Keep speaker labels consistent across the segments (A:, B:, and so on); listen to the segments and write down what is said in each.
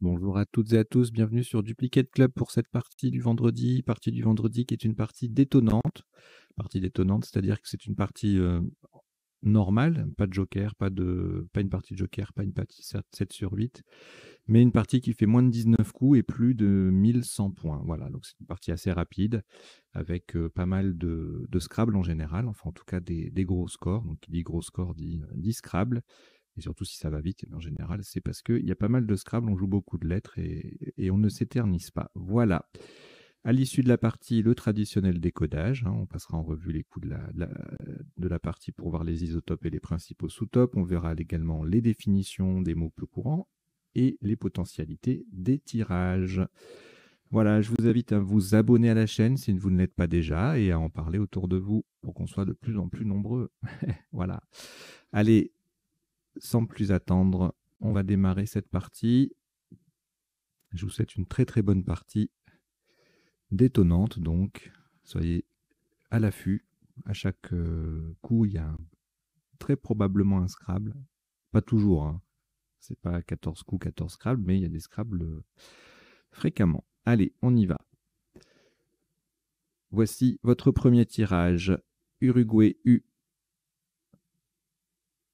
A: Bonjour à toutes et à tous, bienvenue sur Duplicate Club pour cette partie du vendredi qui est une partie détonnante. Partie détonnante, c'est-à-dire que c'est une partie normale, pas de joker, pas une partie de joker, pas une partie 7 sur 8, mais une partie qui fait moins de 19 coups et plus de 1100 points. Voilà, donc c'est une partie assez rapide avec pas mal de Scrabble en général, enfin en tout cas des gros scores. Donc qui dit gros score dit Scrabble. Et surtout si ça va vite, en général, c'est parce qu'il y a pas mal de Scrabble, on joue beaucoup de lettres et on ne s'éternise pas. Voilà. À l'issue de la partie, le traditionnel décodage. On passera en revue les coups de la partie pour voir les isotopes et les principaux sous-topes. On verra également les définitions des mots peu courants et les potentialités des tirages. Voilà, je vous invite à vous abonner à la chaîne si vous ne l'êtes pas déjà et à en parler autour de vous pour qu'on soit de plus en plus nombreux. Voilà. Allez, sans plus attendre, on va démarrer cette partie. Je vous souhaite une très très bonne partie, détonnante donc. Soyez à l'affût. À chaque coup, il y a très probablement un Scrabble. Pas toujours, hein. C'est pas 14 coups, 14 Scrabble, mais il y a des Scrabble fréquemment. Allez, on y va. Voici votre premier tirage. Uruguay U,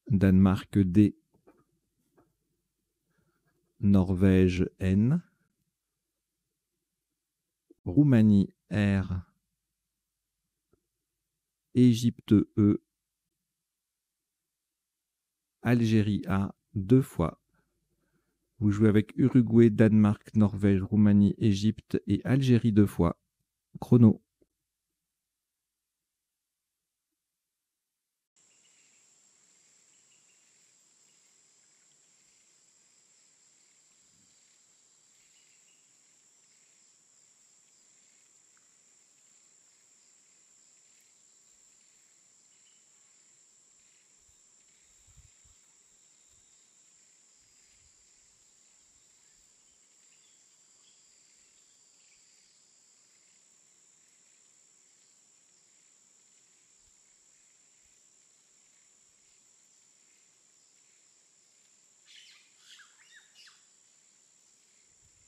A: Danemark D, Norvège N, Roumanie R, Égypte E, Algérie A, 2 fois. Vous jouez avec Uruguay, Danemark, Norvège, Roumanie, Égypte et Algérie 2 fois. Chrono.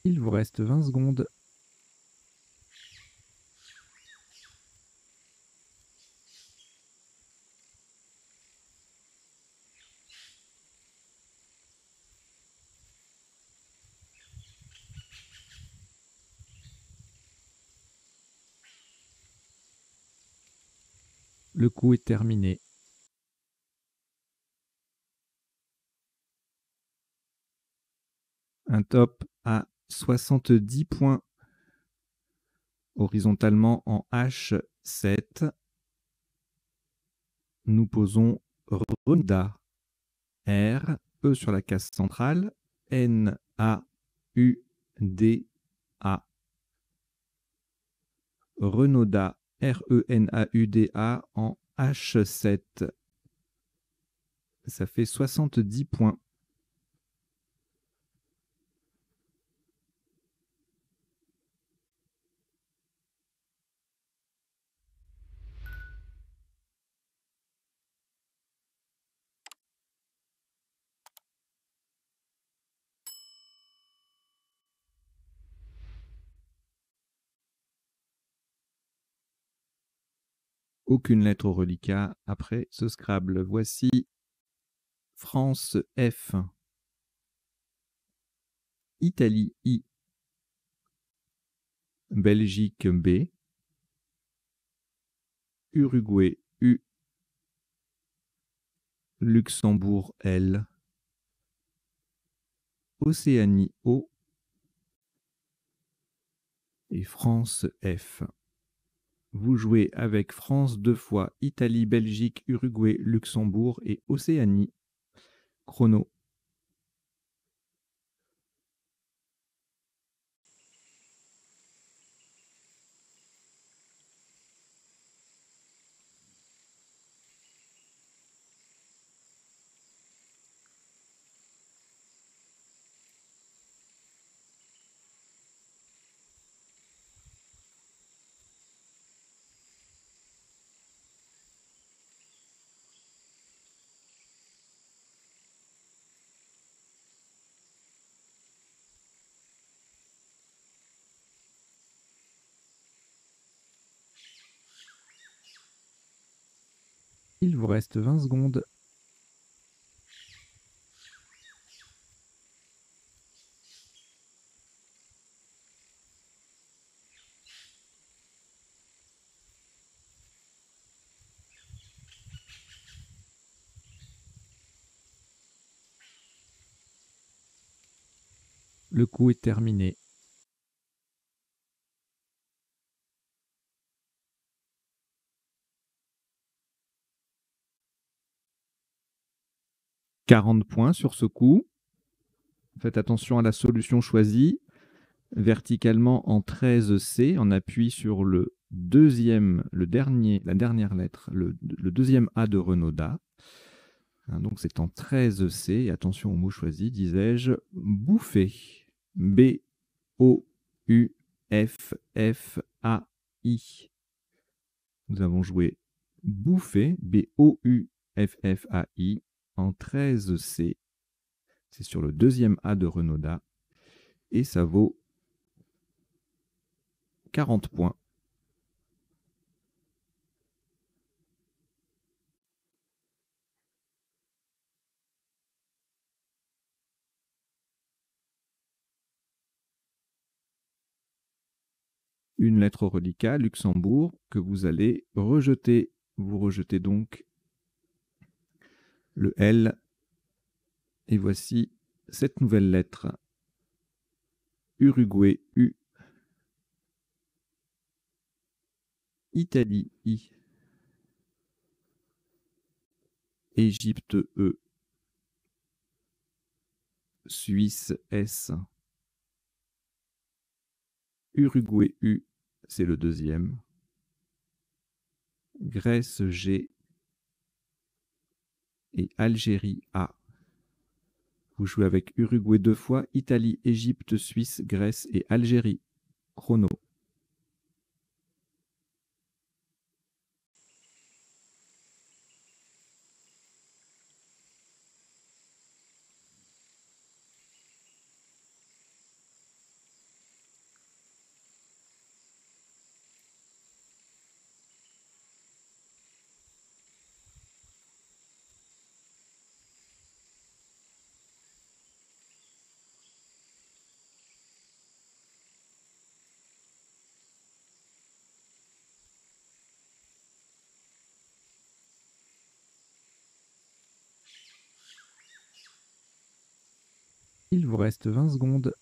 A: Il vous reste 20 secondes. Le coup est terminé. Un top à 70 points. Horizontalement en H7. Nous posons Renoda. R, E sur la case centrale. N, A, U, D, A. Renauda, R-E-N-A-U-D-A en H7. Ça fait 70 points. Aucune lettre au reliquat après ce Scrabble. Voici France F, Italie I, Belgique B, Uruguay U, Luxembourg L, Océanie O et France F. Vous jouez avec France 2 fois, Italie, Belgique, Uruguay, Luxembourg et Océanie. Chrono. Il vous reste 20 secondes. Le coup est terminé. « 40 points sur ce coup. Faites attention à la solution choisie. Verticalement en 13C, on appuie sur la dernière lettre, le deuxième A de Renaudot. Hein, donc c'est en 13C. Et attention au mot choisi, disais-je, bouffer. B-O-U-F-F-A-I. Nous avons joué bouffer, B-O-U-F-F-A-I, en 13C. C'est sur le deuxième A de Renaudot. Et ça vaut 40 points. Une lettre reliquat, Luxembourg, que vous allez rejeter. Vous rejetez donc le L. Et voici cette nouvelle lettre. Uruguay, U. Italie, I. Égypte, E. Suisse, S. Uruguay, U. C'est le deuxième. Grèce, G. Et Algérie, A. Vous jouez avec Uruguay 2 fois, Italie, Égypte, Suisse, Grèce et Algérie. Chrono. Il vous reste 20 secondes.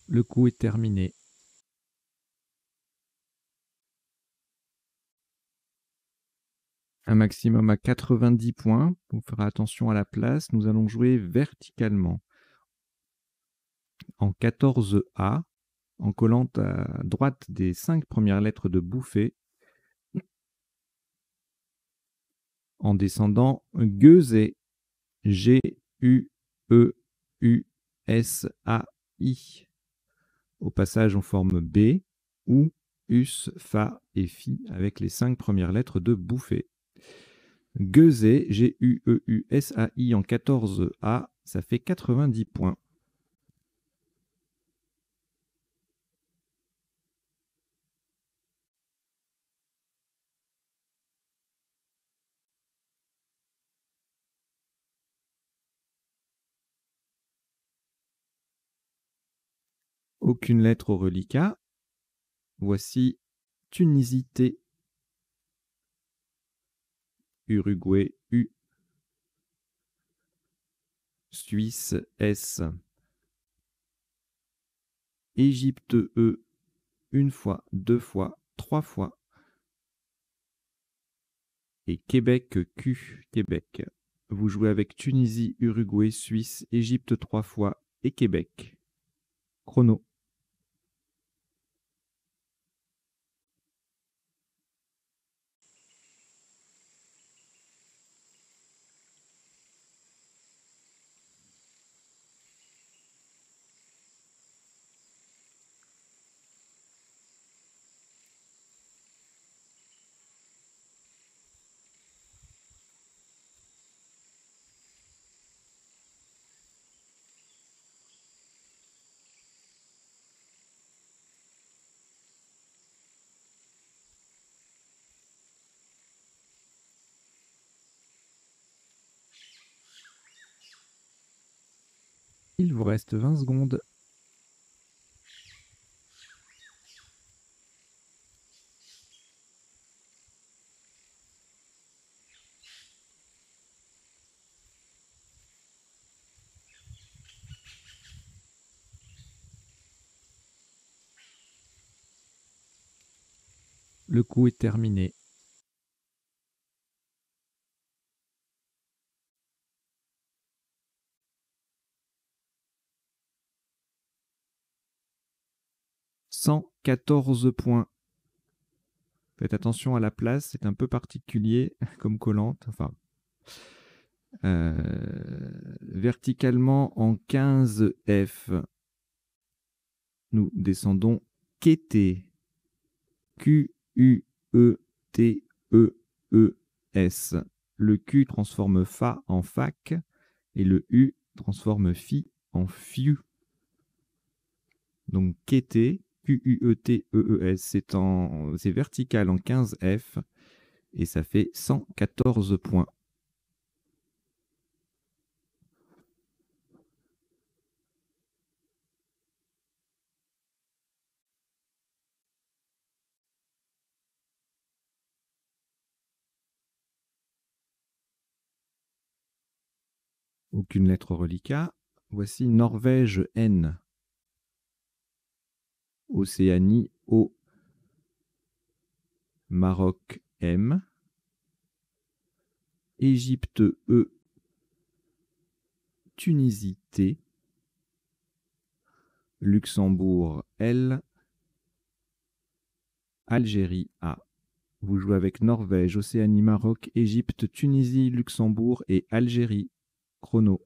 A: Le coup est terminé. Un maximum à 90 points. On fera attention à la place. Nous allons jouer verticalement. En 14A, en collant à droite des 5 premières lettres de bouffée. En descendant Geusai. G-U-E-U-S-A-I. Au passage, on forme B, OU, US, FA et FI avec les 5 premières lettres de bouffée. Geusai, G-U-E-U-S-A-I en 14A, ça fait 90 points. Aucune lettre au reliquat. Voici Tunisie T. Uruguay U. Suisse S. Égypte E. Une fois, 2 fois, 3 fois. Et Québec Q. Québec. Vous jouez avec Tunisie, Uruguay, Suisse, Égypte 3 fois et Québec. Chrono. Il vous reste 20 secondes. Le coup est terminé. « 114 points. Faites attention à la place, c'est un peu particulier comme collante. Enfin, verticalement en 15 F, nous descendons Quété. Q-U-E-T-E-E-S. Le Q transforme Fa en fac et le U transforme Fi en fiu. Donc Quété, Q-U-E-T-E-E-S, c'est vertical en 15 F et ça fait 114 points. Aucune lettre reliquat. Voici Norvège N. Océanie O. Maroc M. Égypte E. Tunisie T. Luxembourg L. Algérie A. Vous jouez avec Norvège, Océanie, Maroc, Égypte, Tunisie, Luxembourg et Algérie. Chrono.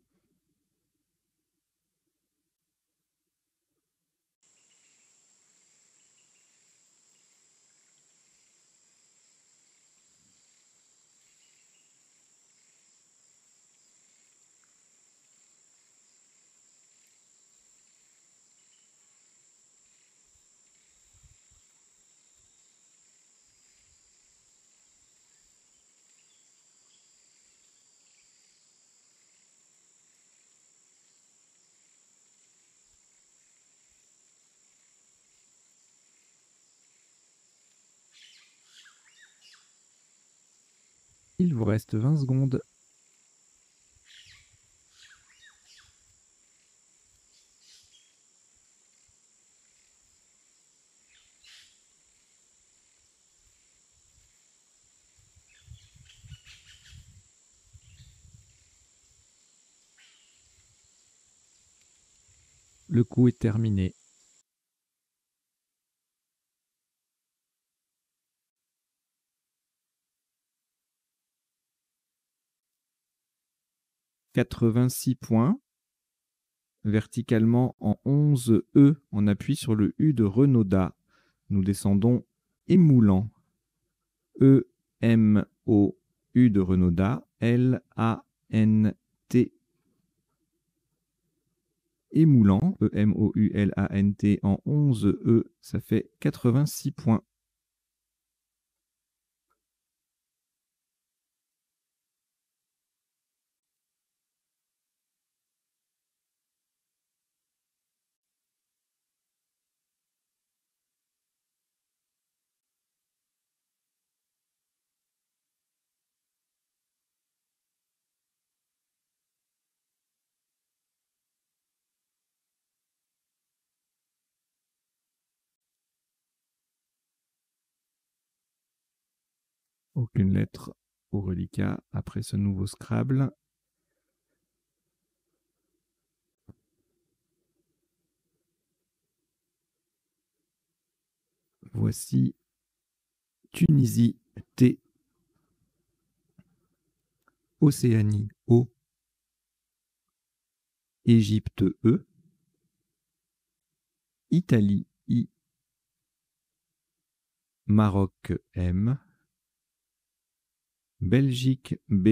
A: Il vous reste 20 secondes. Le coup est terminé. « 86 points. Verticalement en 11 E, on appuie sur le U de Renaudat. Nous descendons émoulant. E-M-O-U de Renaudat. L-A-N-T. Émoulant. E-M-O-U-L-A-N-T en 11 E. Ça fait 86 points. Aucune lettre au reliquat après ce nouveau Scrabble. Voici Tunisie T. Océanie O. Égypte E. Italie I. Maroc M. Belgique B.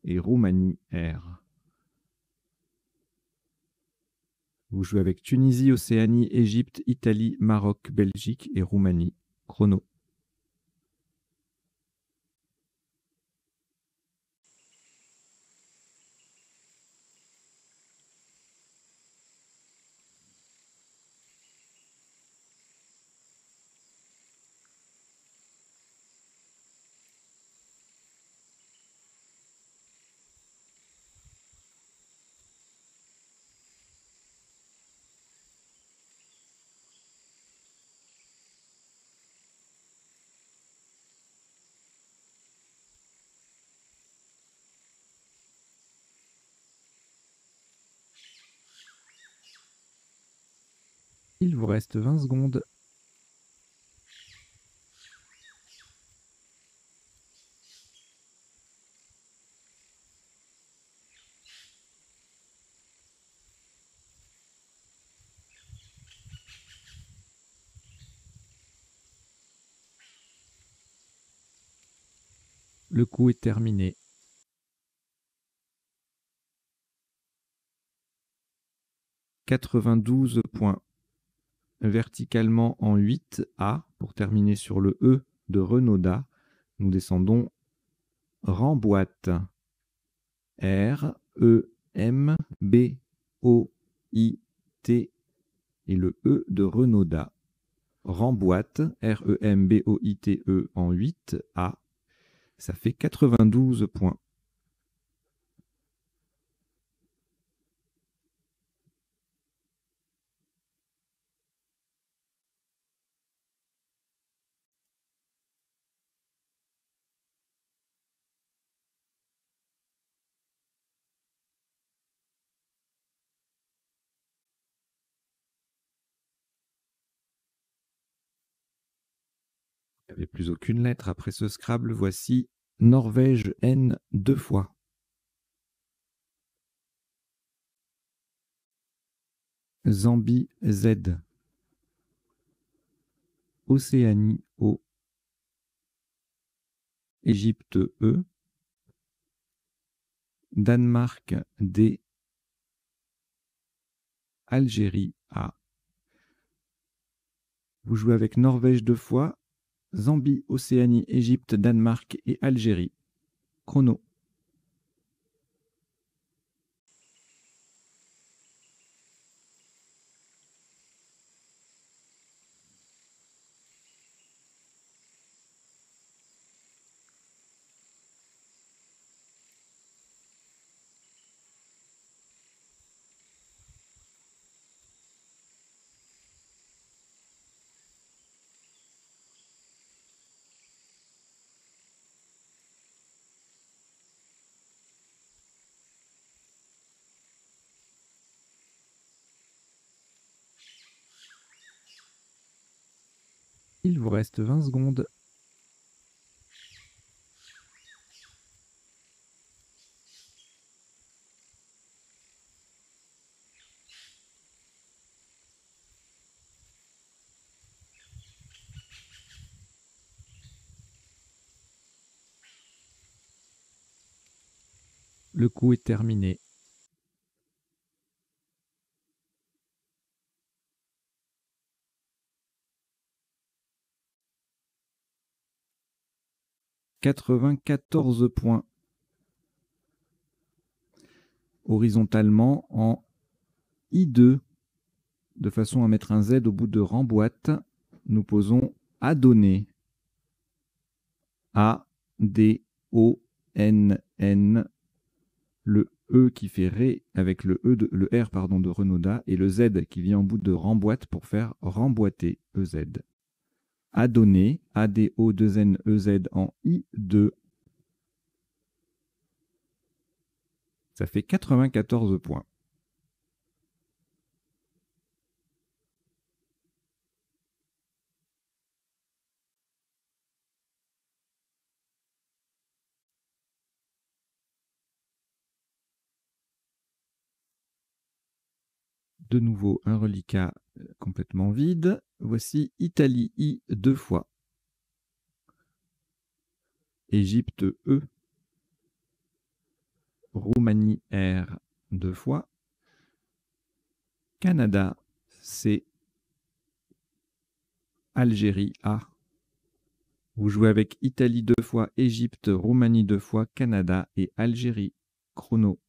A: Et Roumanie R. Vous jouez avec Tunisie, Océanie, Égypte, Italie, Maroc, Belgique et Roumanie. Chrono. Il vous reste 20 secondes. Le coup est terminé. 92 points. Verticalement en 8A, pour terminer sur le E de Renaudot, nous descendons Remboite. R-E-M-B-O-I-T et le E de Renaudot. Remboite, R-E-M-B-O-I-T-E en 8A. Ça fait 92 points. Il n'y avait plus aucune lettre après ce Scrabble. Voici Norvège N 2 fois. Zambie Z. Océanie O. Égypte E. Danemark D. Algérie A. Vous jouez avec Norvège 2 fois, Zambie, Océanie, Égypte, Danemark et Algérie. Chrono. Il vous reste 20 secondes. Le coup est terminé. « 94 points. Horizontalement en I2, de façon à mettre un Z au bout de remboite, nous posons Adonné. A-D-O-N-N. Le E qui fait Ré avec le R pardon, de Renaudot et le Z qui vient en bout de remboite pour faire remboîter EZ. Adonné, A-D-O-2-N-E-Z en I2. Ça fait 94 points. De nouveau, un reliquat complètement vide. Voici Italie I 2 fois. Égypte E. Roumanie R 2 fois. Canada C. Algérie A. Vous jouez avec Italie 2 fois, Égypte, Roumanie 2 fois, Canada et Algérie. Chrono.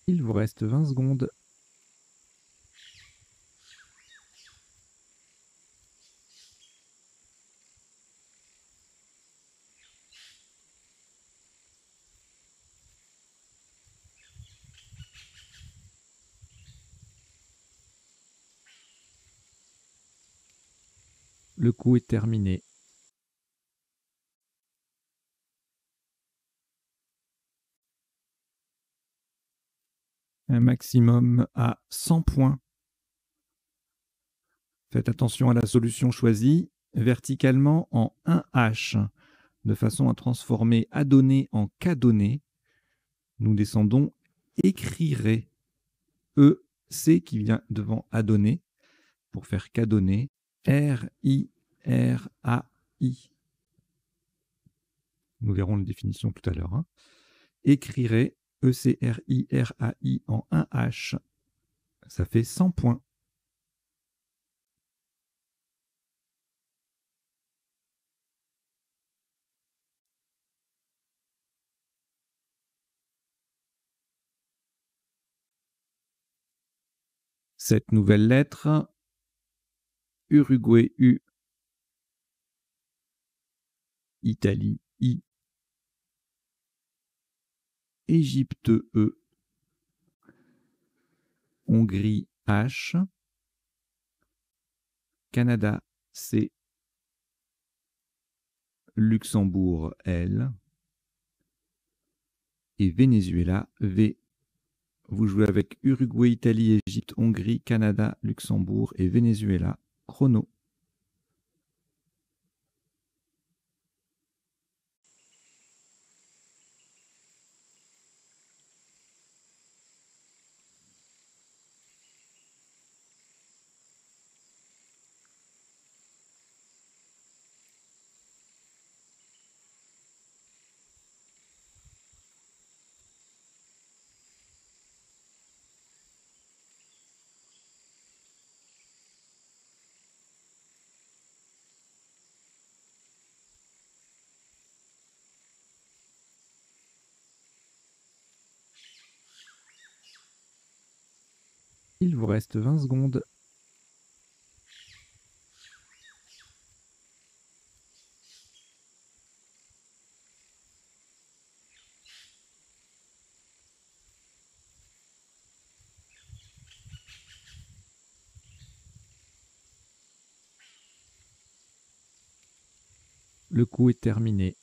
A: Il vous reste 20 secondes. Le coup est terminé. Un maximum à 100 points. Faites attention à la solution choisie, verticalement en 1H, de façon à transformer adonné en cadonné. Nous descendons écrirez, EC qui vient devant adonné, pour faire cadonné, RIRAI. Nous verrons la définition tout à l'heure. Hein. Écrirez, ECRIRAI en 1H, ça fait 100 points. Cette nouvelle lettre, Uruguay U, Italie I, Égypte E, Hongrie H, Canada C, Luxembourg L et Venezuela V. Vous jouez avec Uruguay, Italie, Égypte, Hongrie, Canada, Luxembourg et Venezuela. Chrono. Il vous reste 20 secondes. Le coup est terminé.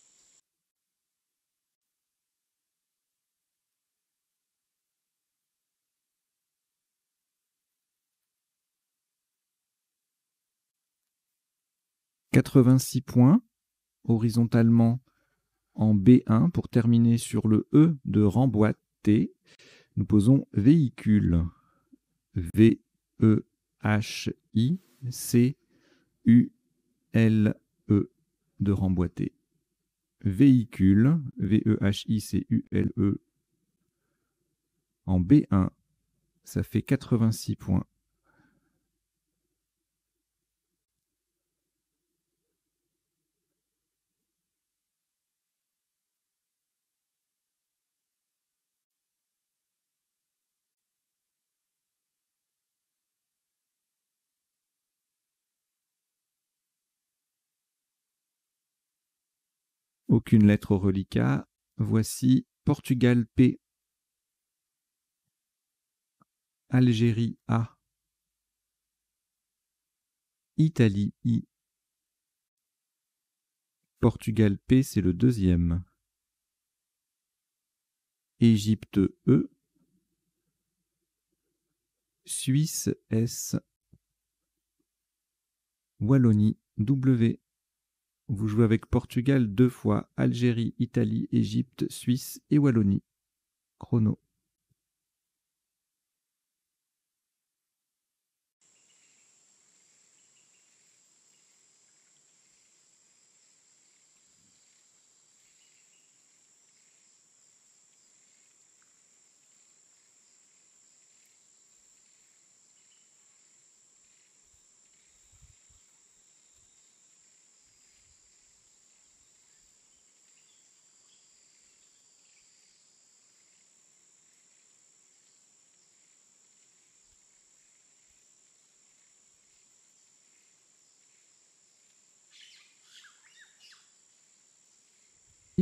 A: « 86 points, horizontalement en B1 pour terminer sur le E de remboîter. Nous posons véhicule. V-E-H-I-C-U-L-E de remboîter. Véhicule, V-E-H-I-C-U-L-E en B1, ça fait 86 points. Aucune lettre au reliquat. Voici Portugal P, Algérie A, Italie I. Portugal P, c'est le deuxième. Égypte E, Suisse S, Wallonie W. Vous jouez avec Portugal 2 fois, Algérie, Italie, Égypte, Suisse et Wallonie. Chrono.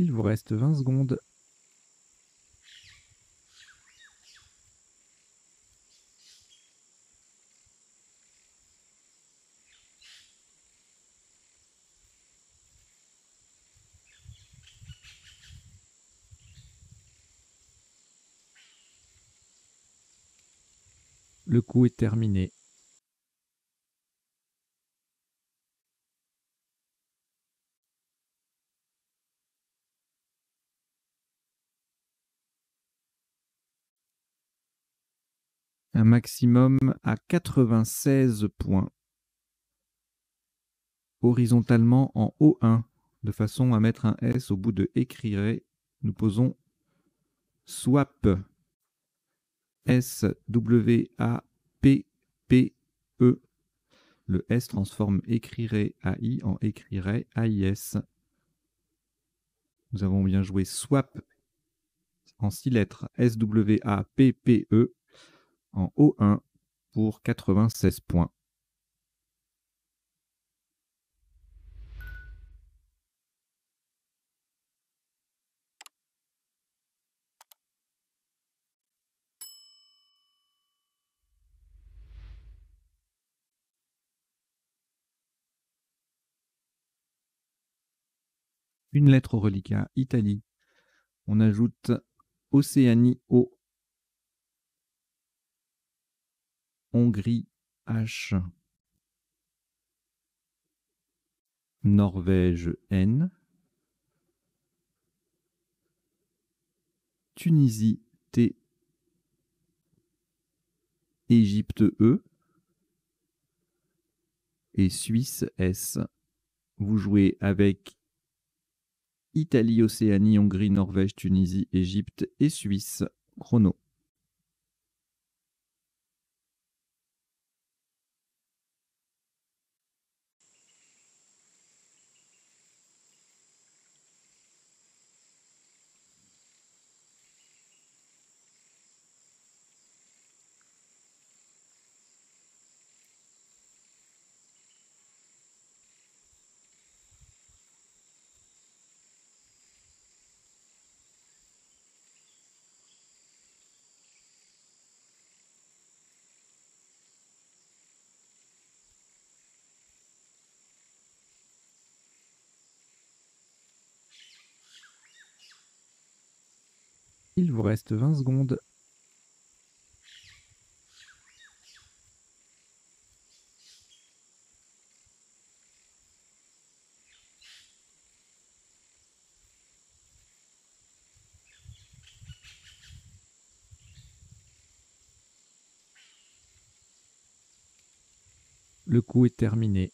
A: Il vous reste 20 secondes. Le coup est terminé. Un maximum à 96 points. Horizontalement en O1, de façon à mettre un S au bout de écrirait. Nous posons swap. S-W-A-P-P-E. Le S transforme écrirait AI en écrirait AIS. Nous avons bien joué swap en 6 lettres S-W-A-P-P-E en O1 pour 96 points. Une lettre au reliquat, Italie. On ajoute Océanie O. Hongrie H. Norvège N. Tunisie T. Égypte E. Et Suisse S. Vous jouez avec Italie, Océanie, Hongrie, Norvège, Tunisie, Égypte et Suisse. Chrono. Il vous reste 20 secondes. Le coup est terminé.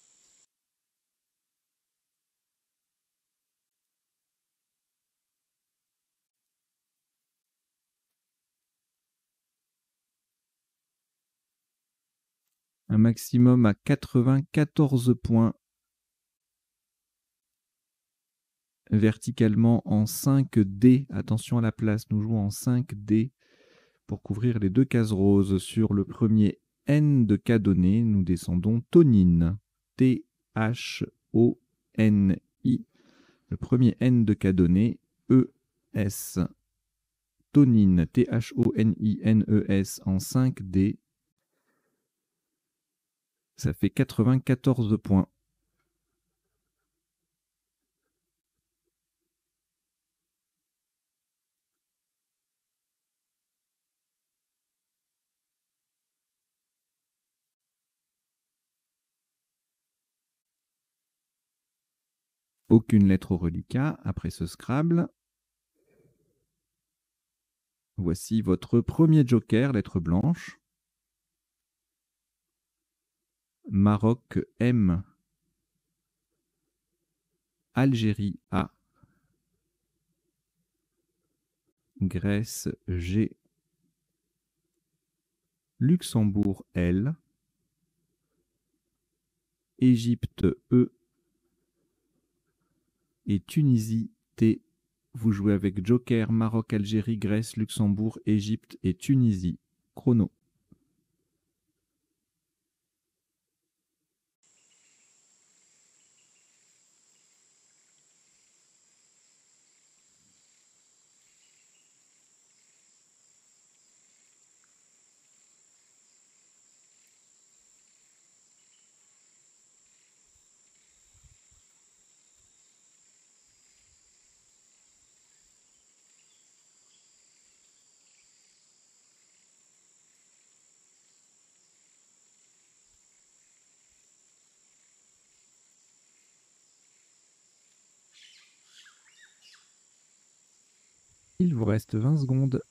A: Un maximum à 94 points. Verticalement en 5D. Attention à la place, nous jouons en 5D pour couvrir les deux cases roses. Sur le premier N de cas donné, nous descendons tonine. T-H-O-N-I. Le premier N de cas donné, E-S. Tonine, T-H-O-N-I-N-E-S en 5D. Ça fait 94 points. Aucune lettre au reliquat après ce Scrabble. Voici votre premier joker, lettre blanche. Maroc M. Algérie A. Grèce G. Luxembourg L. Égypte E. Et Tunisie T. Vous jouez avec joker, Maroc, Algérie, Grèce, Luxembourg, Égypte et Tunisie. Chrono. Il vous reste 20 secondes.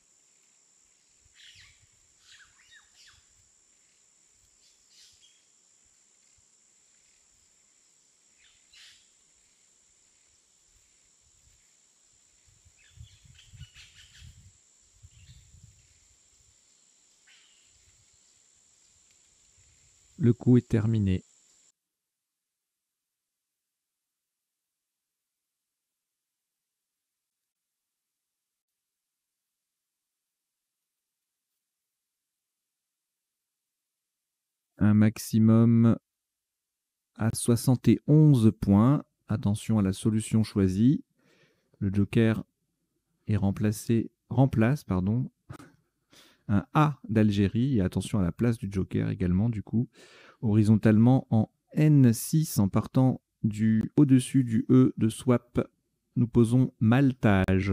A: Le coup est terminé. Un maximum à 71 points. Attention à la solution choisie. Le joker est remplace un A d'Algérie. Et attention à la place du joker également, du coup. Horizontalement en N6 en partant du au-dessus du E de swap. Nous posons maltage.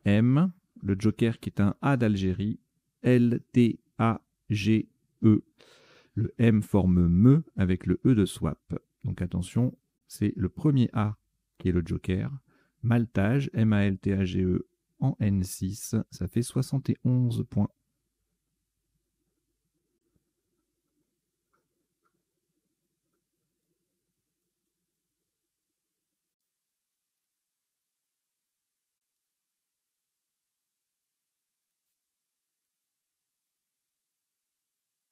A: M, le joker qui est un A d'Algérie. L, T, A, G, E. Le M forme me avec le E de swap. Donc attention, c'est le premier A qui est le joker. Maltage, M-A-L-T-A-G-E en N6, ça fait 71 points.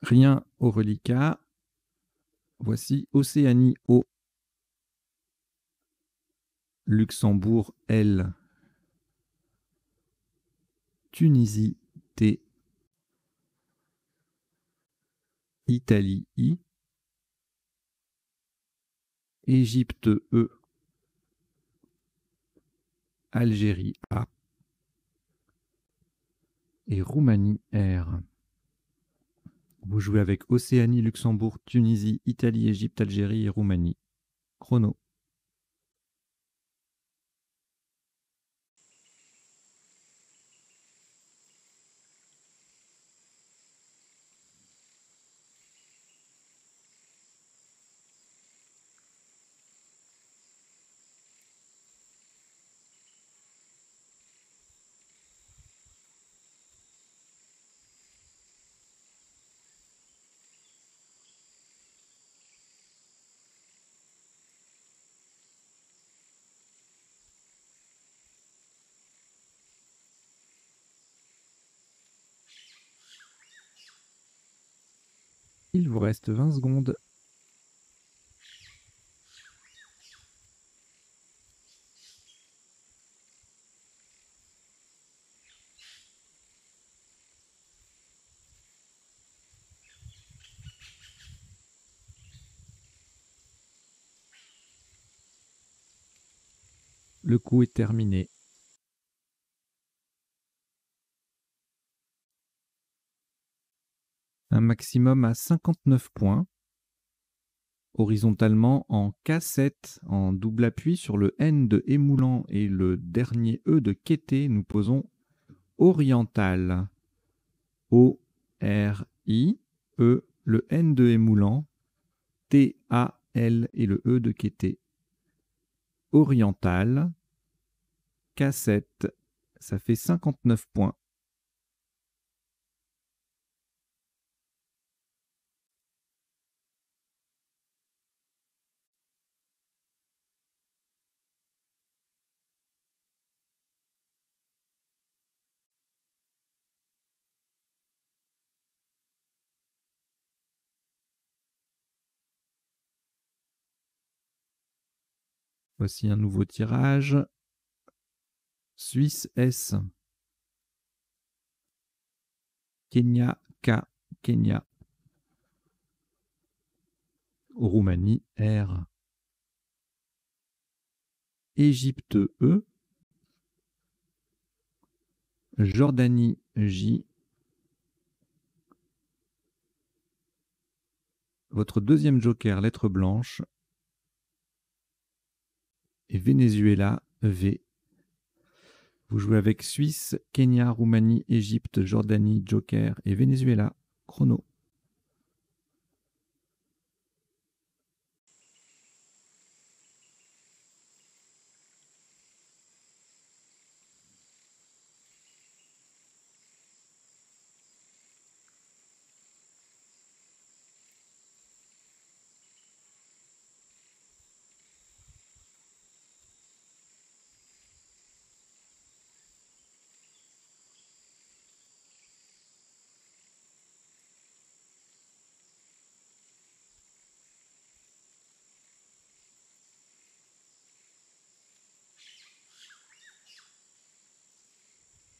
A: Rien au reliquat. Voici Océanie O. Luxembourg L. Tunisie T. Italie I. Égypte E. Algérie A. Et Roumanie R. Vous jouez avec Océanie, Luxembourg, Tunisie, Italie, Égypte, Algérie et Roumanie. Chrono. Il vous reste 20 secondes. Le coup est terminé. Un maximum à 59 points. Horizontalement en K7, en double appui sur le N de émoulant et le dernier E de quêté, nous posons oriental. O-R-I, E, le N de émoulant, T-A-L et le E de quêté. Oriental, K7, ça fait 59 points. Voici un nouveau tirage. Suisse S. Kenya K. Kenya. Roumanie R. Égypte E. Jordanie J. Votre deuxième joker, lettre blanche. Et Venezuela V. Vous jouez avec Suisse, Kenya, Roumanie, Égypte, Jordanie, joker et Venezuela. Chrono.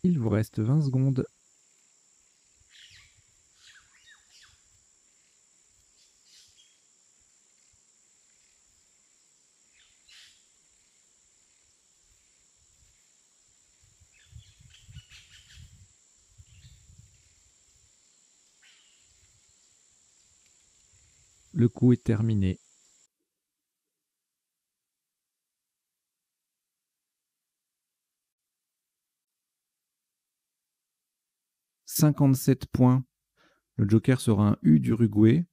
A: Il vous reste 20 secondes. Le coup est terminé. « 57 points. Le joker sera un U d'Uruguay.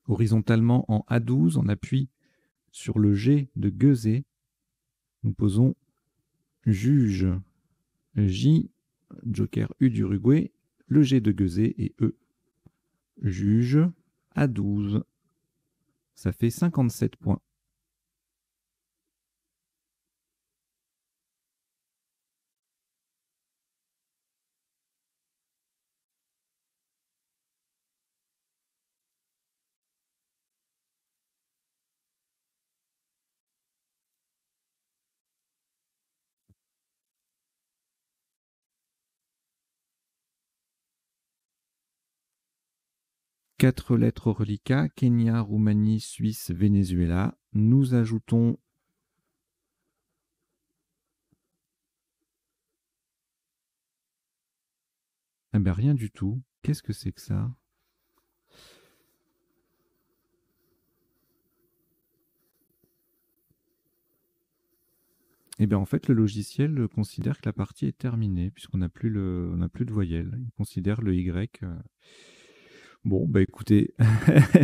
A: Horizontalement en A12, on appuie sur le G de Gueuset. Nous posons juge J, joker U d'Uruguay, le G de Gueuset et E. Juge A12. Ça fait 57 points. Quatre lettres au reliquat, Kenya, Roumanie, Suisse, Venezuela. Nous ajoutons ah ben rien du tout. Qu'est-ce que c'est que ça? Eh bien, en fait, le logiciel considère que la partie est terminée, puisqu'on n'a plus, plus de voyelle. Il considère le Y. Bon, bah écoutez,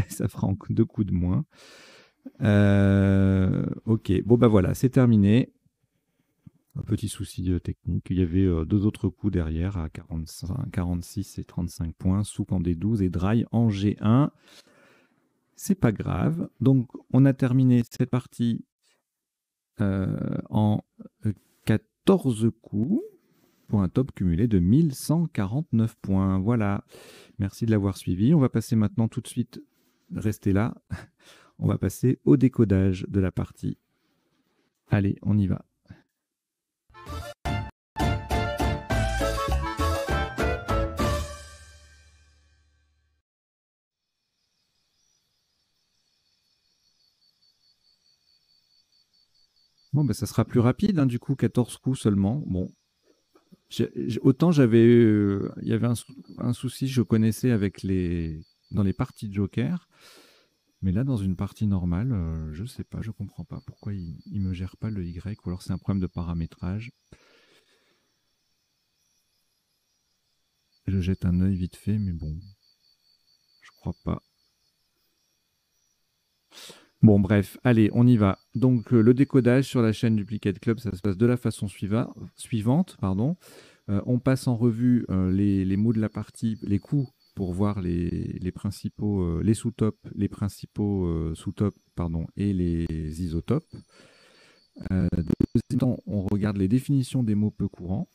A: ça fera deux coups de moins. Ok, bon bah voilà, c'est terminé. Un petit souci technique. Il y avait deux autres coups derrière à 45, 46 et 35 points, Souk en D12 et Dry en G1. C'est pas grave. Donc, on a terminé cette partie en 14 coups pour un top cumulé de 1149 points. Voilà. Merci de l'avoir suivi. On va passer maintenant tout de suite, restez là, on va passer au décodage de la partie. Allez, on y va. Bon, ben, ça sera plus rapide, hein, du coup, 14 coups seulement. Bon, autant j'avais, il y avait un souci, je connaissais avec dans les parties de Joker, mais là, dans une partie normale, je sais pas, je comprends pas pourquoi il me gère pas le Y, ou alors c'est un problème de paramétrage. Je jette un œil vite fait, mais bon, je crois pas. Bon, bref, allez, on y va. Donc, le décodage sur la chaîne Duplicate Club, ça se passe de la façon suivante. On passe en revue les mots de la partie, les coups, pour voir les principaux, les sous-tops, les principaux sous-tops, et les isotopes. Deuxième temps, on regarde les définitions des mots peu courants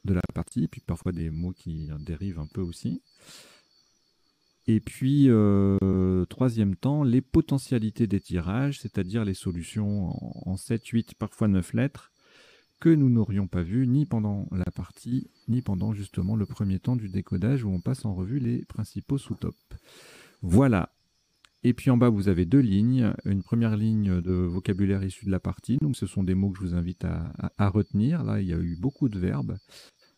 A: de la partie, puis parfois des mots qui dérivent un peu aussi. Et puis, troisième temps, les potentialités des tirages, c'est-à-dire les solutions en 7, 8, parfois 9 lettres, que nous n'aurions pas vues ni pendant la partie, ni pendant justement le premier temps du décodage où on passe en revue les principaux sous-tops. Voilà. Et puis en bas, vous avez deux lignes. Une première ligne de vocabulaire issu de la partie. Donc, ce sont des mots que je vous invite à retenir. Là, il y a eu beaucoup de verbes.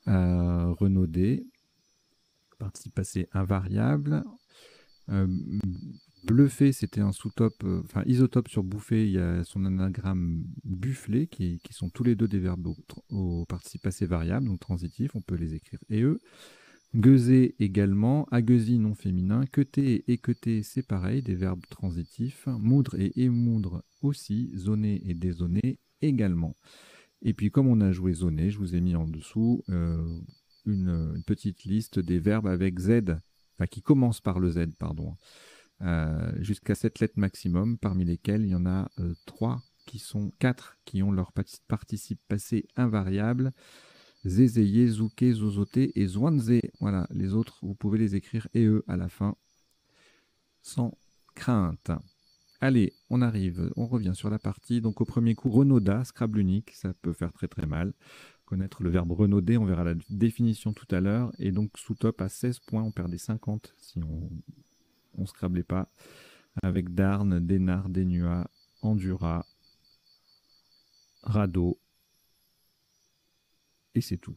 A: Renauder, participe passé invariable. Bleufer, c'était un sous-top, enfin isotope sur bouffer, il y a son anagramme buffler, qui sont tous les deux des verbes au participe passé variable, donc transitif, on peut les écrire et eux. Gueuser également, agueusi non féminin, queuter et équeuter, c'est pareil, des verbes transitifs. Moudre et émoudre aussi, zoner et dézoner également. Et puis comme on a joué zoner, je vous ai mis en dessous une petite liste des verbes avec Z, enfin qui commencent par le Z, pardon, jusqu'à 7 lettres maximum, parmi lesquelles il y en a 4 qui ont leur participe passé invariable. Zézéyé, zouké, zozoté et zouanzé. Voilà, les autres, vous pouvez les écrire et eux à la fin, sans crainte. Allez, on arrive, on revient sur la partie. Donc au premier coup, Renauda, Scrabble unique, ça peut faire très très mal. connaître le verbe renauder, on verra la définition tout à l'heure. Et donc sous top à 16 points, on perdait 50 si on ne scrablait pas. Avec Darn, Dénard, Dénua, Endura, Radeau. Et c'est tout.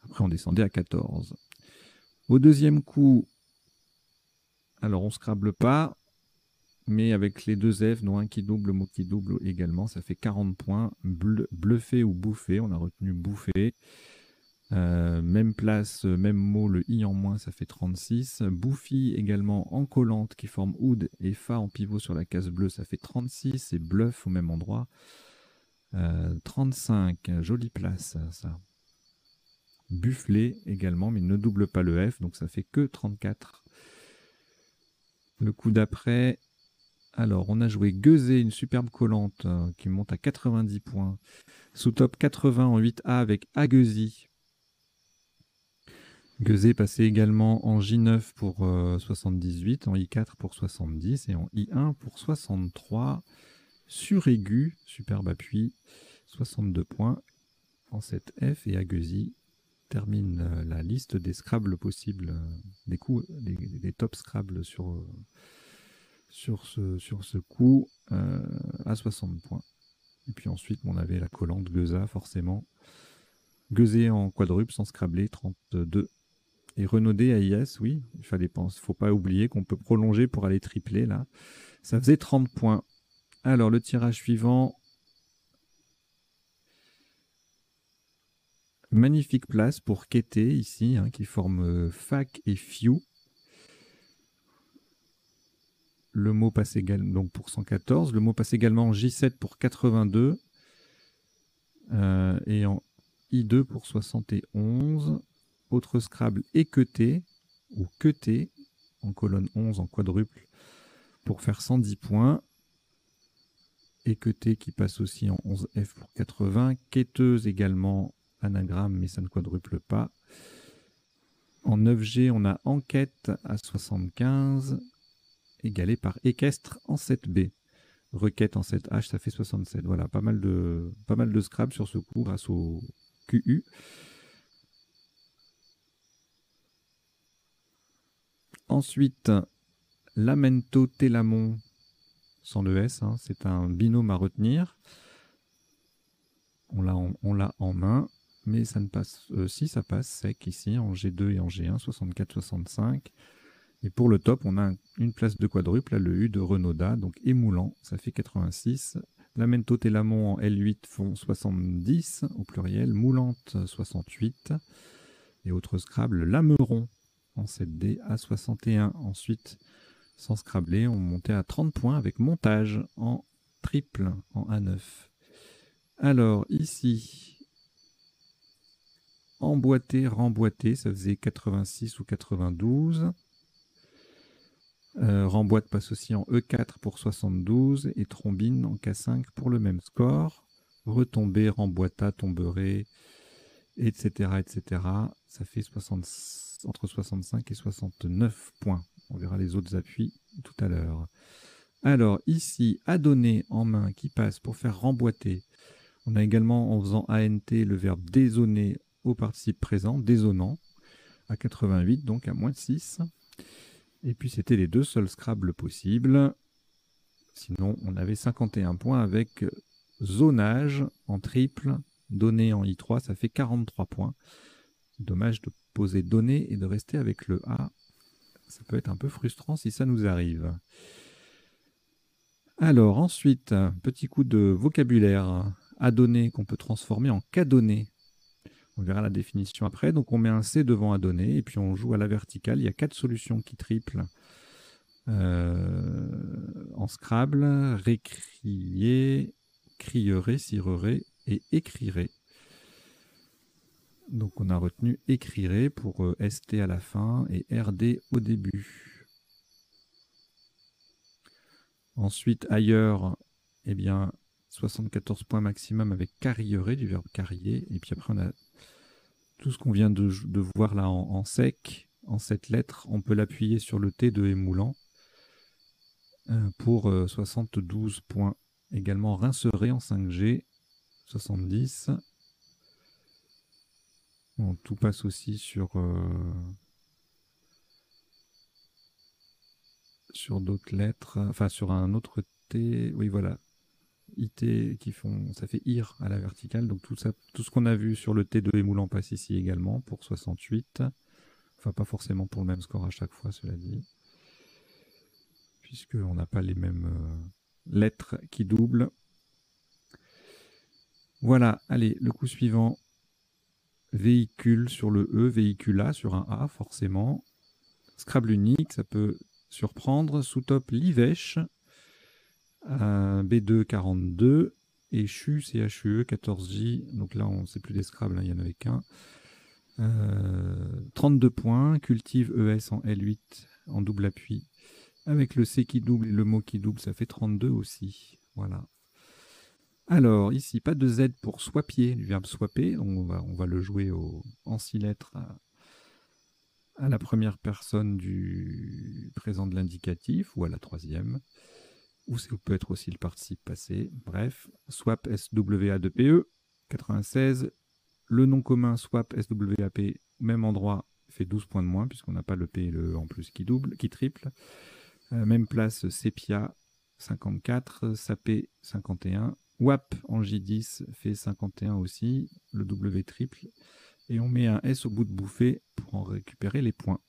A: Après, on descendait à 14. Au deuxième coup, alors on ne scrable pas, mais avec les deux F, dont un qui double, mot qui double également, ça fait 40 points. Bluffé ou bouffé, on a retenu bouffé. Même place, même mot, le i en moins, ça fait 36. Bouffi également en collante qui forme oud et fa en pivot sur la case bleue, ça fait 36. Et bluff au même endroit, 35. Jolie place, ça. Bufflé également, mais il ne double pas le F, donc ça fait que 34. Le coup d'après, alors on a joué Gueusé, une superbe collante qui monte à 90 points. Sous top 80 en 8A avec Aguezy. Gueusé passé également en J9 pour 78, en I4 pour 70 et en I1 pour 63. Sur aigu, superbe appui, 62 points en 7F et Aguezy termine la liste des Scrabble possibles, des coups, des top Scrabble sur ce coup à 60 points. Et puis ensuite, on avait la collante Gueuza, forcément. Gueusé en quadruple sans scrabler, 32. Et Renaudé à IS, oui, il faut pas oublier qu'on peut prolonger pour aller tripler là. Ça faisait 30 points. Alors le tirage suivant. Magnifique place pour Kété ici, qui forme Fac et Fiu. Le mot passe également donc pour 114. Le mot passe également en J7 pour 82. Et en I2 pour 71. Autre Scrabble équeuté ou queuté en colonne 11 en quadruple pour faire 110 points. Équeuté qui passe aussi en 11F pour 80. Quêteuse également anagramme mais ça ne quadruple pas. En 9G, on a enquête à 75 égalé par équestre en 7B. Requête en 7H, ça fait 67. Voilà, pas mal de Scrabble sur ce coup grâce au QU. Ensuite, Lamento Télamon, sans le S, c'est un binôme à retenir. On l'a en main, mais ça ne passe. Si, ça passe sec ici, en G2 et en G1, 64-65. Et pour le top, on a une place de quadruple, là, le U de Renaudat, donc émoulant, ça fait 86. Lamento Télamon en L8 font 70 au pluriel, moulante 68. Et autre Scrabble, Lameron en 7D à 61. Ensuite, sans scrabler, on montait à 30 points avec montage en triple en A9. Alors ici, emboîté, remboîté, ça faisait 86 ou 92. Remboîte passe aussi en E4 pour 72 et trombine en K5 pour le même score. Retombée, remboîta, tomberait, etc., etc. Ça fait entre 65 et 69 points. On verra les autres appuis tout à l'heure. Alors ici, à donner en main qui passe pour faire remboîter. On a également en faisant ANT le verbe désonner au participe présent, désonnant, à 88, donc à moins de 6. Et puis c'était les deux seuls Scrabble possibles. Sinon, on avait 51 points avec zonage en triple, donné en I3, ça fait 43 points. Dommage de poser donné et de rester avec le A. Ça peut être un peu frustrant si ça nous arrive. Alors ensuite, petit coup de vocabulaire. Adonné qu'on peut transformer en cadonné. On verra la définition après. Donc on met un C devant adonné et puis on joue à la verticale. Il y a 4 solutions qui triplent en Scrabble. Récrier, crierait, cirerait et écrirait. Donc on a retenu écrirait pour ST à la fin et RD au début. Ensuite, ailleurs, eh bien, 74 points maximum avec carrierait, du verbe carrier. Et puis après, on a tout ce qu'on vient de voir là en sec, en 7 lettres. On peut l'appuyer sur le T de émoulant pour 72 points. Également rincerait en 5G, 70. Bon, tout passe aussi sur d'autres lettres, enfin sur un autre T. Oui, voilà. IT qui font, ça fait IR à la verticale. Donc tout ça, tout ce qu'on a vu sur le T2 émoulant passe ici également pour 68. Enfin, pas forcément pour le même score à chaque fois, cela dit, puisqu'on n'a pas les mêmes lettres qui doublent. Voilà, allez, le coup suivant. Véhicule sur le E, véhicula sur un A, forcément. Scrabble unique, ça peut surprendre. Sous-top, Livèche. B2, 42. Et CHU, CHUE, 14J. Donc là, on ne sait plus des Scrabble, hein, il n'y en avait qu'un. 32 points. Cultive ES en L8 en double appui. Avec le C qui double et le mot qui double, ça fait 32 aussi. Voilà. Alors, ici, pas de Z pour swappier, du verbe swapper. Donc on va le jouer en 6 lettres à la première personne du présent de l'indicatif ou à la troisième. Ou ça peut être aussi le participe passé. Bref, swap SWA2PE, 96. Le nom commun swap SWAP, même endroit, fait 12 points de moins, puisqu'on n'a pas le P et le E en plus qui triple. Même place, Sepia, 54. Sapé, 51. WAP en J10 fait 51 aussi, le W triple. Et on met un S au bout de bouffée pour en récupérer les points.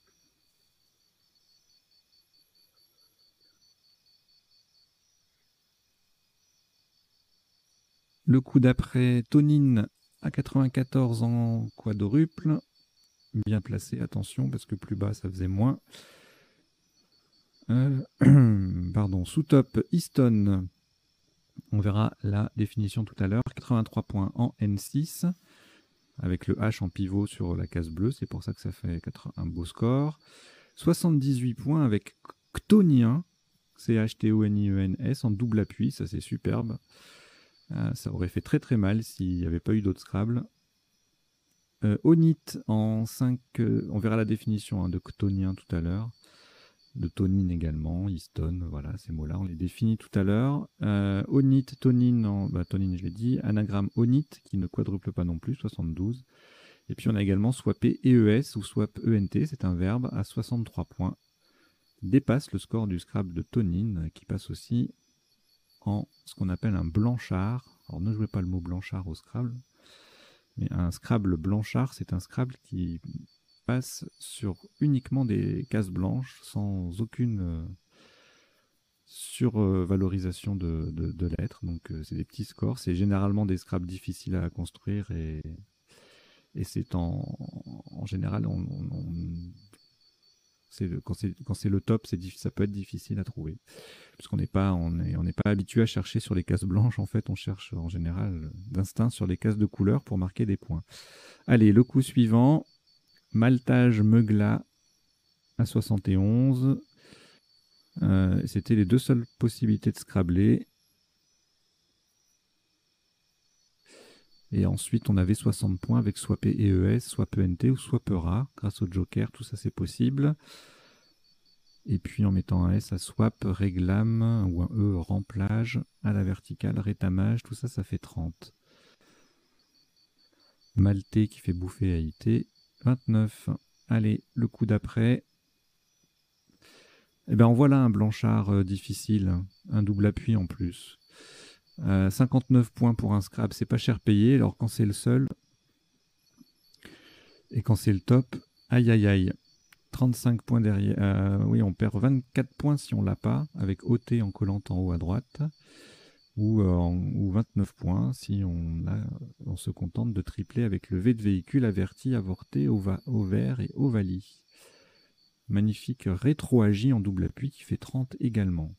A: Le coup d'après, Tonine à 94 en quadruple. Bien placé, attention, parce que plus bas, ça faisait moins. Pardon, sous-top, Easton. On verra la définition tout à l'heure. 83 points en N6, avec le H en pivot sur la case bleue. C'est pour ça que ça fait un beau score. 78 points avec Chtonien, CHTONIENS, en double appui. Ça, c'est superbe. Ça aurait fait très très mal s'il n'y avait pas eu d'autres Scrabble. Onit en 5, on verra la définition de Chtonien tout à l'heure. De tonine également, Easton, voilà, ces mots-là, on les définit tout à l'heure. Onit, tonine, tonine je l'ai dit, anagramme onit, qui ne quadruple pas non plus, 72. Et puis on a également swapé EES ou swap ENT, c'est un verbe, à 63 points. Dépasse le score du Scrabble de tonine, qui passe aussi en ce qu'on appelle un blanchard. Alors ne jouez pas le mot blanchard au Scrabble, mais un Scrabble blanchard, c'est un Scrabble qui passe sur uniquement des cases blanches sans aucune survalorisation de lettres. Donc c'est des petits scores. C'est généralement des Scrabble difficiles à construire et c'est en général, quand c'est le top, ça peut être difficile à trouver. Puisqu'on n'est pas, on n'est pas habitué à chercher sur les cases blanches. En fait, on cherche en général d'instinct sur les cases de couleur pour marquer des points. Allez, le coup suivant. Maltage Meugla à 71. C'était les deux seules possibilités de scrabbler. Et ensuite, on avait 60 points avec swap EES, swap ENT ou swapera. Grâce au joker, tout ça c'est possible. Et puis en mettant un S à swap, réglame ou un E remplage à la verticale, rétamage, tout ça, ça fait 30. Maltais qui fait bouffer à IT, 29. Allez, le coup d'après. Eh bien, en voilà un blanchard difficile, un double appui en plus. 59 points pour un Scrabble, c'est pas cher payé. Alors quand c'est le seul et quand c'est le top, aïe aïe aïe. 35 points derrière. Oui, on perd 24 points si on l'a pas, avec OT en collant en haut à droite. Ou 29 points si on se contente de tripler avec le V de véhicule averti, avorté, ovaire et ovalie. Magnifique rétro-agi en double appui qui fait 30 également.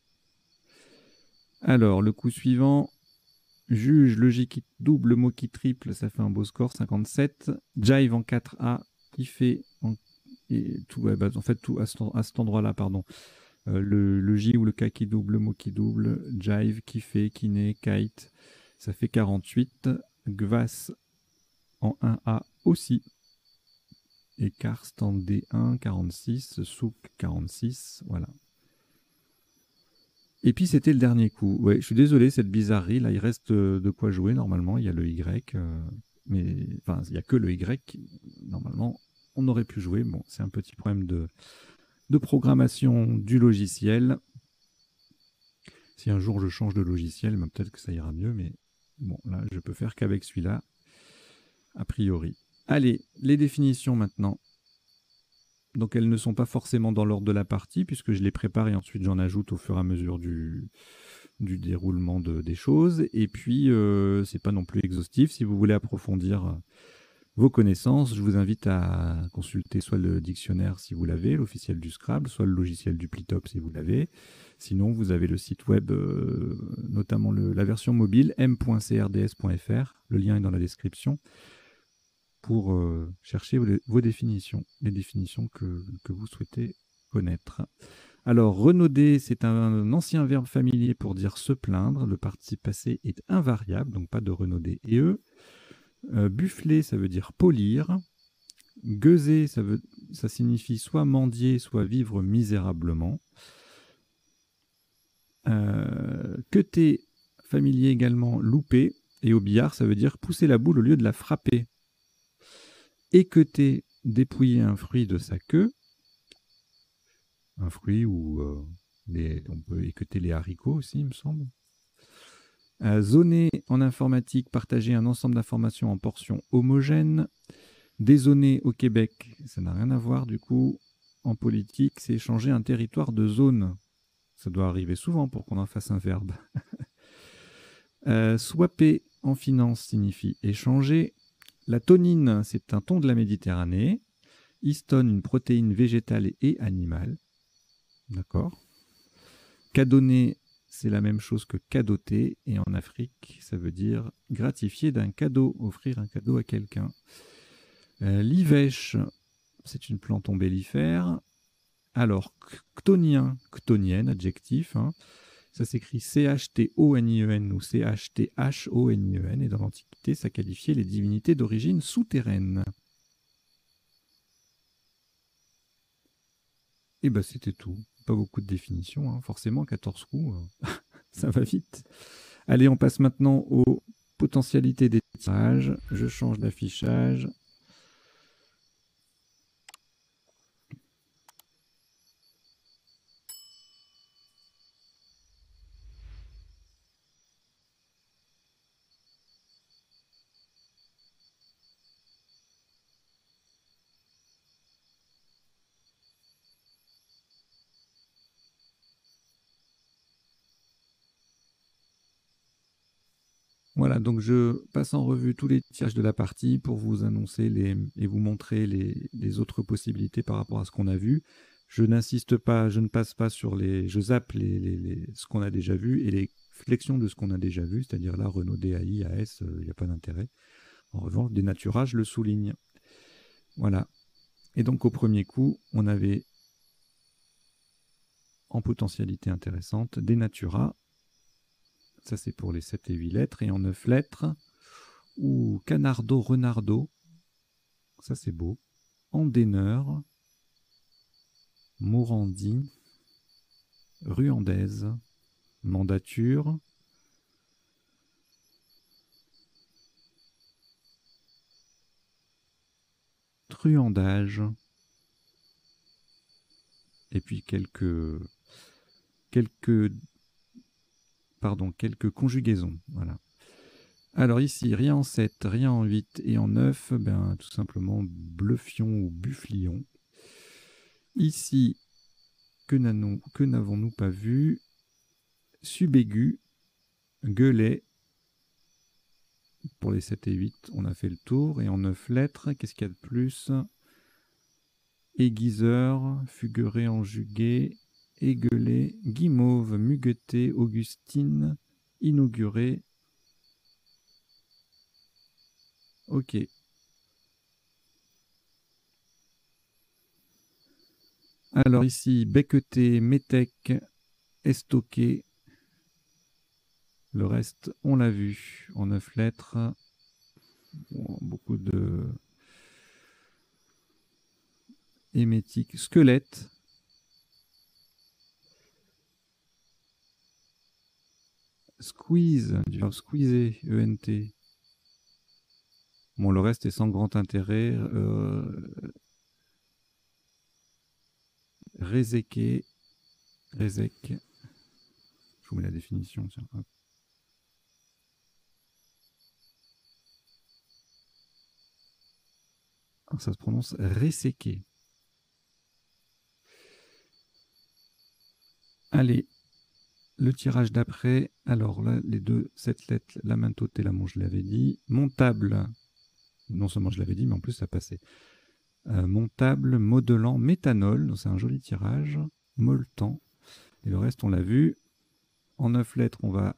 A: Alors, le coup suivant, juge, logique double, mot qui triple, ça fait un beau score, 57. Jive en 4A qui fait, en fait, tout à cet endroit-là, pardon. Le J ou le K qui double, le mot qui double, Jive, qui fait, kiné, kite, ça fait 48. Gvas en 1A aussi. Et Karst en D1, 46. Souk, 46. Voilà. Et puis c'était le dernier coup. Ouais, je suis désolé, cette bizarrerie. Là, il reste de quoi jouer normalement. Il y a le Y. Mais enfin, il n'y a que le Y normalement, on aurait pu jouer. Bon, c'est un petit problème de programmation du logiciel. Si un jour je change de logiciel, ben, peut-être que ça ira mieux, mais bon, là, je peux faire qu'avec celui-là, a priori. Allez, les définitions maintenant. Donc elles ne sont pas forcément dans l'ordre de la partie, puisque je les prépare et ensuite j'en ajoute au fur et à mesure du déroulement des choses. Et puis, c'est pas non plus exhaustif. Si vous voulez approfondir vos connaissances, je vous invite à consulter soit le dictionnaire si vous l'avez, l'officiel du Scrabble, soit le logiciel du Plytop si vous l'avez. Sinon, vous avez le site web, notamment la version mobile, m.crds.fr. Le lien est dans la description pour chercher vos définitions, les définitions que vous souhaitez connaître. Alors, renauder, c'est un ancien verbe familier pour dire se plaindre. Le participe passé est invariable, donc pas de renauder et eux. Buffler, ça veut dire polir. Gueuser, ça signifie soit mendier, soit vivre misérablement. Queuter, familier également, louper. Et au billard, ça veut dire pousser la boule au lieu de la frapper. Équeuter, dépouiller un fruit de sa queue. Un fruit où on peut équeuter les haricots aussi, il me semble. Zoner en informatique, partager un ensemble d'informations en portions homogènes. Dézoner au Québec, ça n'a rien à voir du coup. En politique, c'est échanger un territoire de zone. Ça doit arriver souvent pour qu'on en fasse un verbe. Swapper en finance signifie échanger. La tonine, c'est un thon de la Méditerranée. Histone, une protéine végétale et animale. D'accord. Cadonner, c'est la même chose que cadoter. Et en Afrique, ça veut dire gratifier d'un cadeau, offrir un cadeau à quelqu'un. L'ivèche, c'est une plante ombellifère. Alors, chtonien, chtonienne, adjectif, hein, ça s'écrit C-H-T-O-N-I-E-N ou C-H-T-H-O-N-I-E-N, et dans l'Antiquité, ça qualifiait les divinités d'origine souterraine. Et ben c'était tout. Pas beaucoup de définitions, hein. Forcément, 14 coups, ça va vite. Allez, on passe maintenant aux potentialités des tirages. Je change d'affichage. Voilà, donc je passe en revue tous les tirages de la partie pour vous annoncer et vous montrer les autres possibilités par rapport à ce qu'on a vu. Je n'insiste pas, je ne passe pas sur je zappe ce qu'on a déjà vu et les flexions de ce qu'on a déjà vu, c'est-à-dire là, Renault DAI, AS, il n'y a pas d'intérêt. En revanche, dénaturage, je le souligne. Voilà. Et donc au premier coup, on avait en potentialité intéressante dénatura. Ça, c'est pour les 7 et 8 lettres. Et en 9 lettres, ou Canardo, Renardo. Ça, c'est beau. Andéneur, Morandi, Ruandaise, Mandature, Truandage, et puis quelques conjugaisons. Voilà. Alors ici, rien en 7, rien en 8 et en 9, ben, tout simplement bluffion ou bufflion. Ici, que n'avons-nous pas vu? Subaigu, gueulet. Pour les 7 et 8, on a fait le tour. Et en 9 lettres, qu'est-ce qu'il y a de plus? Aiguiseur, fugueré, enjugué, égueulé, guimauve, mugueté, Augustine, inauguré. Ok. Alors ici, becqueté, métèque, estoqué. Le reste, on l'a vu en 9 lettres. Bon, beaucoup de hémétique. Squelette. Squeeze, du verbe squeezer, E-N-T. Bon, le reste est sans grand intérêt. Rézéké. Rézek. Je vous mets la définition. Tiens, hop. Alors, ça se prononce Réséké. Allez, le tirage d'après. Alors là, les deux, cette lettre, la Minto Télamon, je l'avais dit. Montable. Non seulement je l'avais dit, mais en plus ça passait. Montable, modelant, méthanol. C'est un joli tirage. Molletant. Et le reste, on l'a vu. En 9 lettres, on va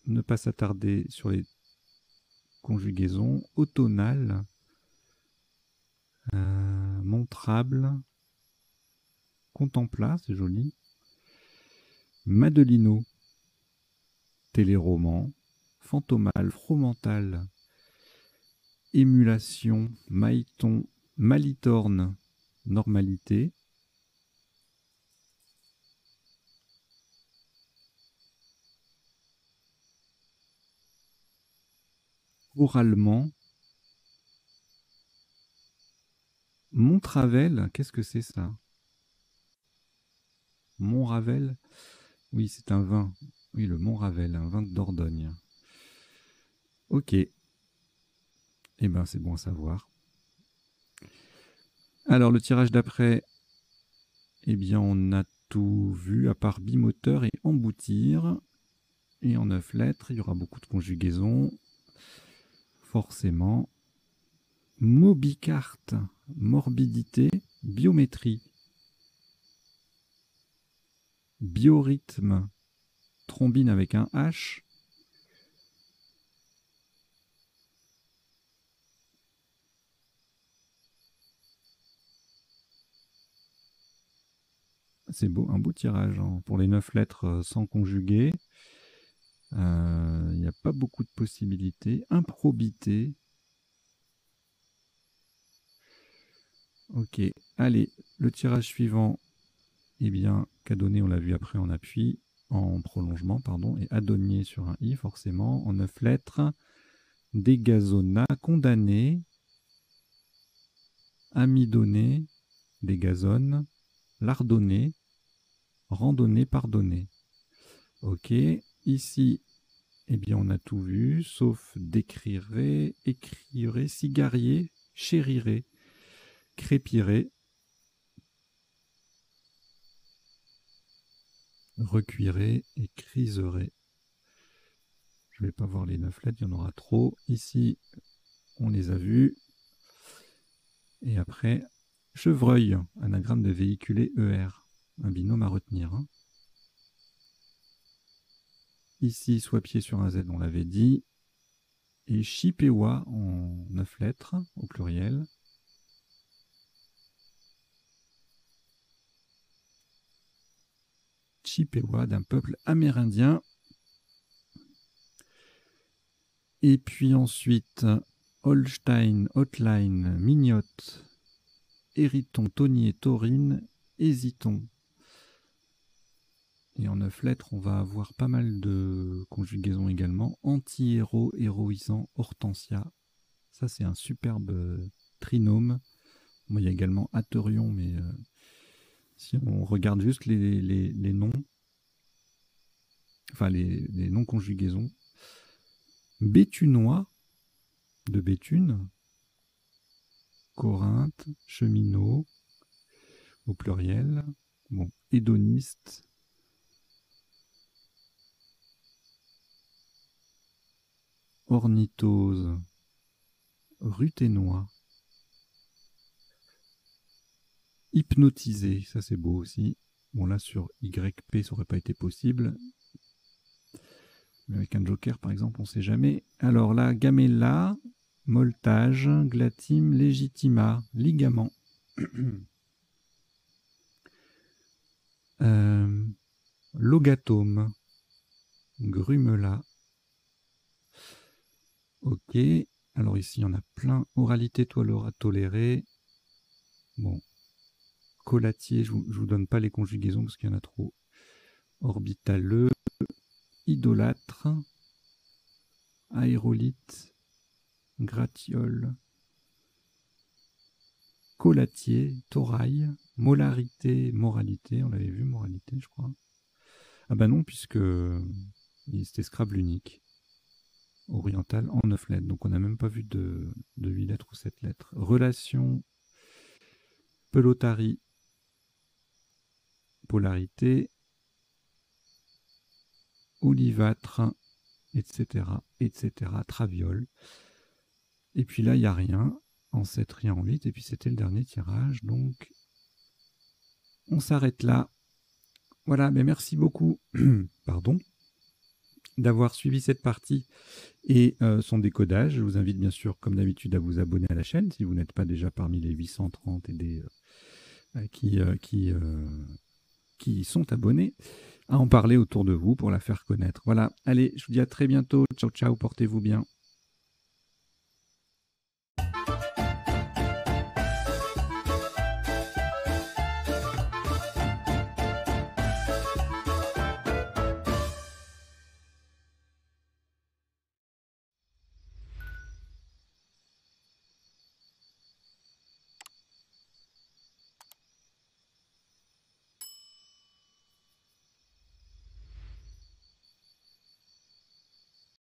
A: ne pas s'attarder sur les conjugaisons. Automnal. Montrable. Contempla, c'est joli. Madelino. Téléroman. Fantomal. Fromental. Émulation. Maïton. Malitorne. Normalité. Oralement. Montravel, qu'est-ce que c'est ça? Montravel? Oui, c'est un vin. Oui, le Montravel, un vin de Dordogne. Ok. Eh bien, c'est bon à savoir. Alors, le tirage d'après, eh bien, on a tout vu, à part bimoteur et emboutir. Et en 9 lettres, il y aura beaucoup de conjugaisons. Forcément. Mobicarte, morbidité, biométrie. Biorhythme, thrombine avec un H. C'est beau, un beau tirage hein, pour les 9 lettres sans conjuguer. Il n'y a pas beaucoup de possibilités. Improbité. Ok, allez, le tirage suivant, eh bien, Cadonné, on l'a vu après en appui, en prolongement, pardon, et Adonnier sur un I, forcément, en 9 lettres. Dégazona, condamné. Amidonné, dégazone. Lardonné, randonnée, pardonné. Ok, ici, eh bien, on a tout vu, sauf décrirait, écrirait, cigarier, chérirait, crépirait, recuirait et criserait. Je ne vais pas voir les 9 lettres, il y en aura trop. Ici, on les a vus. Et après, chevreuil, anagramme de véhiculer ER, un binôme à retenir. Hein. Ici, soit pied sur un Z, on l'avait dit. Et Chippewa en 9 lettres, au pluriel. Chippewa d'un peuple amérindien. Et puis ensuite, Holstein, Hotline, Mignotte, Hériton, Tonier, Taurine, Hésiton. Et en 9 lettres, on va avoir pas mal de conjugaisons également. Anti-héros, héroïsant, Hortensia. Ça, c'est un superbe trinôme. Bon, il y a également Aterion, mais si on regarde juste les noms, enfin les non-conjugaisons. Béthunois, de Béthune. Corinthe, cheminot, au pluriel. Bon, hédoniste. Ornithose, ruthénois, hypnotisé, ça c'est beau aussi. Bon là sur YP ça aurait pas été possible. Mais avec un joker par exemple on sait jamais. Alors là, gamella, moltage, glatime, légitima, ligament. Logatome, grumela. Ok, alors ici il y en a plein. Oralité tolérée. Bon, collatier, je vous donne pas les conjugaisons parce qu'il y en a trop. Orbitaleux, idolâtre, aérolite, Gratiole, Colatier, Torail, Molarité, Moralité. On l'avait vu, Moralité, je crois. Ah bah non, puisque c'était Scrabble unique. Oriental en 9 lettres. Donc on n'a même pas vu de 8 lettres ou 7 lettres. Relation, pelotarie, polarité, olivâtre, etc., etc., traviole. Et puis là, il n'y a rien. En 7, rien en 8. Et puis c'était le dernier tirage. Donc on s'arrête là. Voilà, mais merci beaucoup. Pardon. D'avoir suivi cette partie et son décodage. Je vous invite bien sûr, comme d'habitude, à vous abonner à la chaîne si vous n'êtes pas déjà parmi les 830 et des qui sont abonnés, à en parler autour de vous pour la faire connaître. Voilà, allez, je vous dis à très bientôt. Ciao, ciao, portez-vous bien.